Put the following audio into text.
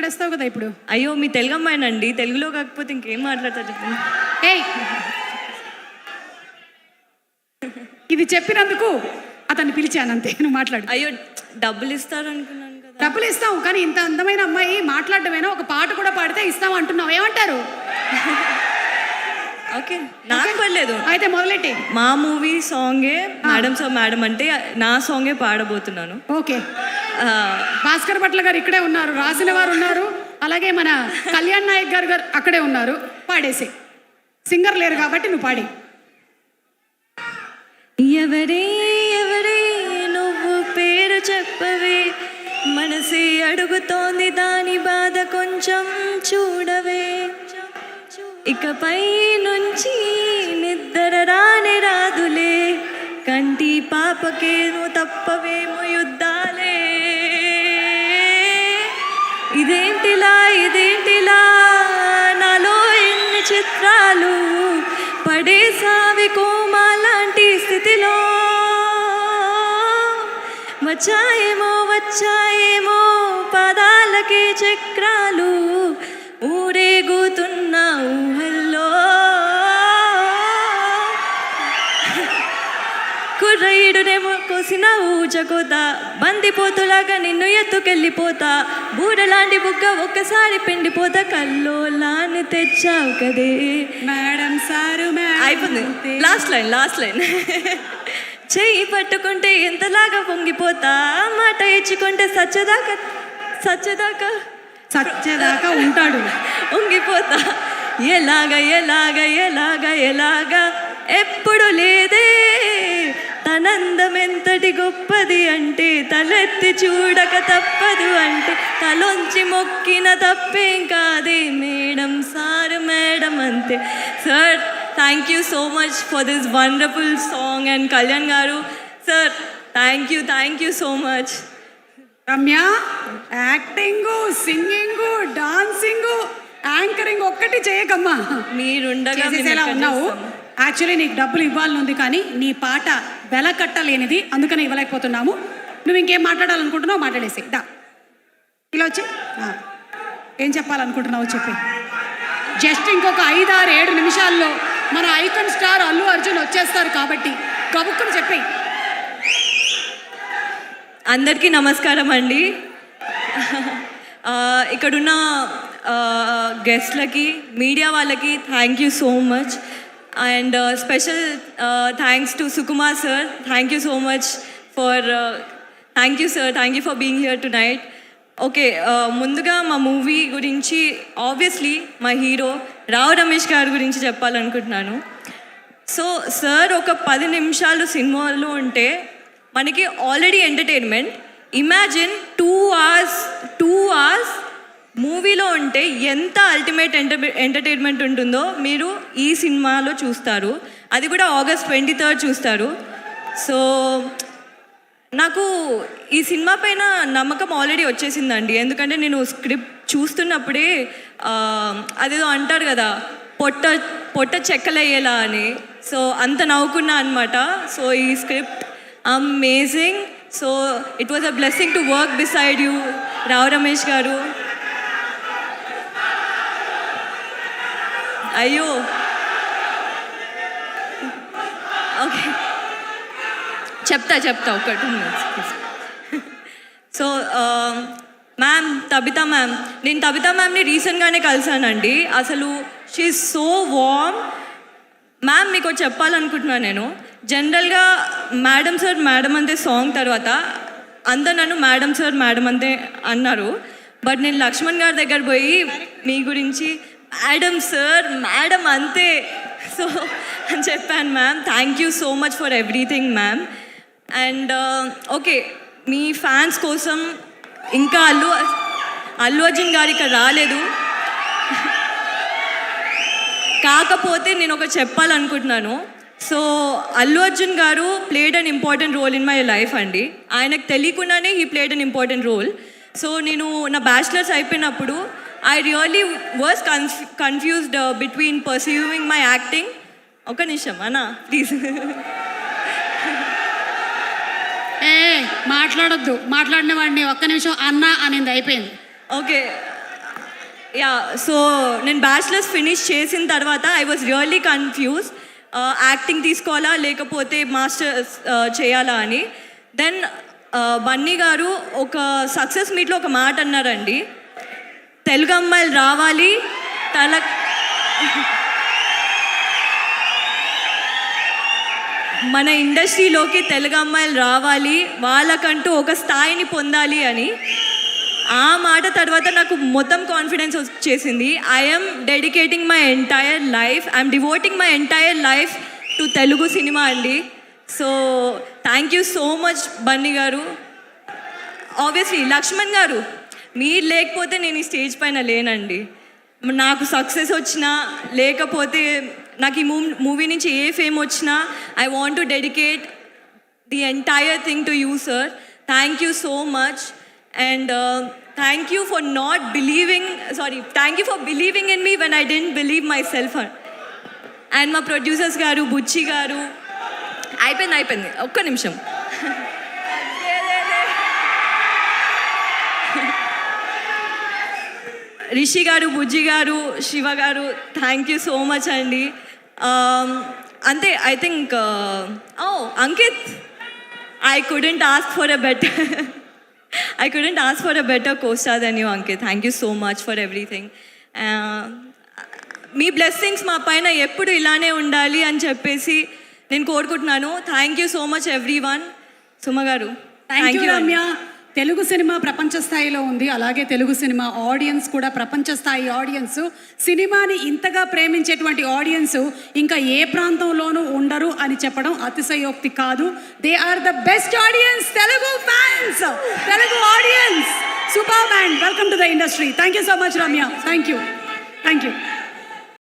మాట్లాడేస్తావు కదా ఇప్పుడు. అయ్యో మీ తెలుగు అమ్మాయినండి, తెలుగులో కాకపోతే ఇంకేం మాట్లాడతా చెప్పండి. ఏయ్, ఇది చెప్పినందుకు అతన్ని పిలిచానంతే, నువ్వు మాట్లాడు. అయ్యో డబ్బులు ఇస్తారు అనుకున్నాను కదా. డబ్బులు ఇస్తాం, కానీ ఇంత అందమైన అమ్మాయి మాట్లాడటమేనా, ఒక పాట కూడా పాడితే ఇస్తాం అంటున్నావు, ఏమంటారు? ఓకే, నాకు పర్లేదు. అయితే మొదలెట్టి. మా మూవీ సాంగే మేడం సో మేడం అంటే నా సాంగే పాడబోతున్నాను. ఓకే, భాస్కర్ భట్ల గారు ఇక్కడే ఉన్నారు, రాసిన వారు ఉన్నారు, అలాగే మన కళ్యాణ్ నాయక్ గారు అక్కడే ఉన్నారు. పాడేసి, సింగర్ లేరు కాబట్టి నువ్వు పాడి. ఎవరే ఎవరే నువ్వు పేరు చెప్పవే, మనసే అడుగుతోంది దాని బాధ కొంచెం చూడవే, ఇకపై నుంచి నిద్ర రానే రాదులే, కంటి పాపకేమో తప్పవేమో యుద్ధాలే, ఇదేంటిలా ఇదేంటిలా నాలో ఎన్ని చిత్రాలు పడేసావి కోమాలాంటి స్థితిలో, వచ్చాయేమో పాదాలకే చక్రాలు, ఊరేగుతున్న ఊహల్లో, కుర్రయ్యుడునేమో కోసిన ఊచకోత, బందిపోతులాగా నిన్ను ఎత్తుకెళ్ళిపోతా, బూరలాంటి బుగ్గ ఒక్కసారి పిండిపోతా, కల్లోలాన్ని తెచ్చావు కదే మేడం సారు అయిపోయింది. లాస్ట్ లైన్ చెయ్యి పట్టుకుంటే ఎంతలాగా పొంగిపోతా, మాట ఇచ్చుకుంటే సచ్చదాకా ఉంటాడు, ఉంగిపోతా, ఎలాగా ఎప్పుడు లేదే తనందం ఎంతటి గొప్పది అంటే, తలెత్తి చూడక తప్పదు అంటే, తలొంచి మొక్కిన తప్పేం కాదే మేడం సారు మేడం అంతే. Sir, thank you so much for this wonderful song. And Kalyan garu sir, thank you so much. Ramya, acting, singing, dancing, anchoring ఒక్కటి చేయకమ్మా, మీరుండగా ఉన్నావు. యాక్చువల్లీ నీకు డబ్బులు ఇవ్వాలని ఉంది, కానీ నీ పాట వెల కట్టలేనిది, అందుకని ఇవ్వలేకపోతున్నాము. నువ్వు ఇంకేం మాట్లాడాలనుకుంటున్నావు మాట్లాడేసి దా, ఇలా వచ్చి ఏం చెప్పాలనుకుంటున్నావు చెప్పి. జస్ట్ ఇంకొక 5-6-7 నిమిషాల్లో మన ఐకాన్ స్టార్ అల్లు అర్జున్ వచ్చేస్తారు కాబట్టి గబుక్కుని చెప్పి. అందరికీ నమస్కారం అండి. ఇక్కడున్న గెస్ట్లకి, మీడియా వాళ్ళకి thank you so much. And special thanks to Sukumar sir. Thank you so much for thank you for being here tonight. Okay, ముందుగా మా మూవీ గురించి ఆబ్వియస్లీ మా హీరో రావు రమేష్ గారి గురించి చెప్పాలనుకుంటున్నాను. సో సార్ ఒక 10 నిమిషాలు సినిమాలో ఉంటే మనకి ఆల్రెడీ ఎంటర్టైన్మెంట్. ఇమాజిన్ 2 hours మూవీలో ఉంటే ఎంత అల్టిమేట్ ఎంటర్టైన్మెంట్ ఉంటుందో మీరు ఈ సినిమాలో చూస్తారు. అది కూడా August 23rd చూస్తారు. సో నాకు ఈ సినిమా పైన నమ్మకం ఆల్రెడీ వచ్చేసిందండి. ఎందుకంటే నేను స్క్రిప్ట్ చూస్తున్నప్పుడే అదేదో అంటారు కదా, పొట్ట చెక్కలయ్యేలా అని. సో అంత నవ్వుకున్నా అనమాట. సో ఈ script amazing. So it was a blessing to work beside you Rao Ramesh garu. అయ్యో ఓకే, చెప్తా ఒక 2 minutes. So ma'am, Tabitha ma'am, నేను తబితా మ్యామ్ని రీసెంట్గానే కలిసానండి. అసలు she is so warm. Ma'am, మీకు చెప్పాలనుకుంటున్నాను. నేను జనరల్గా మేడం సార్ మేడం అంతే సాంగ్ తర్వాత అందరు నన్ను మేడం సార్ మేడం అంతే అన్నారు. బట్ నేను లక్ష్మణ్ గారి దగ్గర పోయి మీ గురించి మేడం సార్ మేడం అంతే సో అని చెప్పాను. Ma'am, thank you so much for everything ma'am. And okay, me fans కోసం ఇంకా అల్లు అర్జున్ గారు ఇక్కడ రాలేదు, కాకపోతే నేను ఒక చెప్పాలనుకుంటున్నాను. సో అల్లు అర్జున్ గారు played an important role in my life అండి. ఆయనకు తెలియకుండానే he played an important role. So నేను నా బ్యాచిలర్స్ అయిపోయినప్పుడు I really was confused between perceiving my acting. ఒక నిమిషం అన్నా ప్లీజ్. మాట్లాడొద్దు, మాట్లాడిన వాడిని ఒక్క నిమిషం అన్నా అనింది, అయిపోయింది. ఓకే, యా సో నేను బ్యాచిలర్స్ ఫినిష్ చేసిన తర్వాత I was really confuse acting తీసుకోవాలా లేకపోతే మాస్టర్స్ చేయాలా అని. దెన్ బన్నీ గారు ఒక సక్సెస్ మీట్లో ఒక మాట అన్నారండి, తెలుగు అమ్మాయిలు రావాలి మన ఇండస్ట్రీలోకి తెలుగు అమ్మాయిలు రావాలి, వాళ్ళకంటూ ఒక స్థాయిని పొందాలి అని. ఆ మాట తర్వాత నాకు మొత్తం కాన్ఫిడెన్స్ వచ్చేసింది. I'm dedicating my entire life, I'm devoting my entire life to Telugu cinema అండి. So thank you so much Bunny garu. Obviously Laxman గారు, మీరు లేకపోతే నేను ఈ స్టేజ్ పైన లేనండి. నాకు సక్సెస్ వచ్చినా లేకపోతే నాకు ఈ మూవీ నుంచి ఏ ఫేమ్ వచ్చినా I want to dedicate the entire thing to you sir. Thank you so much and thank you for thank you for believing in me when I didn't believe myself. And మా producers గారు, బుచ్చి గారు, అయిపోయింది ఒక్క నిమిషం. రిషి గారు, బుజ్జి గారు, శివ గారు, thank you so much అండి. అంతే I think Ankit, I couldn't ask for a better co-star than you, Ankit. Thank you so much for everything. మీ బ్లెస్సింగ్స్ మా పైన ఎప్పుడు ఇలానే ఉండాలి అని చెప్పేసి నేను కోరుకుంటున్నాను. Thank you so much everyone. Suma garu thank you Ramya. Telugu cinema ప్రపంచ స్థాయిలో ఉంది, అలాగే తెలుగు సినిమా ఆడియన్స్ కూడా ప్రపంచ స్థాయి ఆడియన్స్. సినిమాని ఇంతగా ప్రేమించేటువంటి ఆడియన్స్ ఇంకా ఏ ప్రాంతంలోనూ ఉండరు అని చెప్పడం అతిశయోక్తి కాదు. They are the best audience, Telugu fans, Telugu audience. Super man, welcome to the industry. Thank you so much Ramya. Thank you.